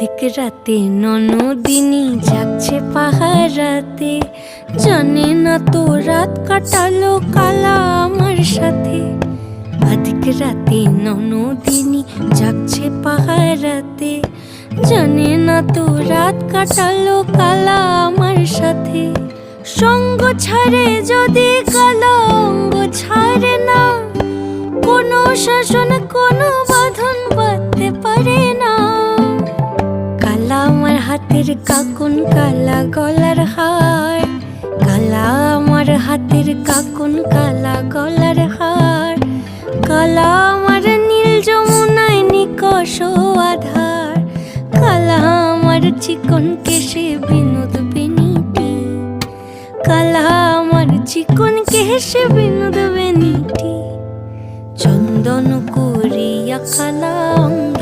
অর্ধেক রাতে ননদিনী জাগছে পাহারাতে, জানে না তো রাত কাটালো কালা আমার সাথে। অর্ধেক রাতে ননদিনী জাগছে পাহারাতে, জানে না তো রাত কাটালো কালা আমার সাথে। সঙ্গ ছাড়ে যদি কালা অঙ্গ ছাড়ে না, কোনো শাসন কোনো বাঁধন বাঁধতে পারে না। কালা আমার হাতের কাকুন কালা গলার হার, কালা আমার হাতের কাকুন কালা গলার হার। কালা আমার নীল যমুনায় নিকষ আধার, কালা আমার চিকন কেশে বিনোদ বেনিটি, কালা আমার চিকন কেশে বিনোদ বেনিটি। চন্দন করিয়া কালা অঙ্গে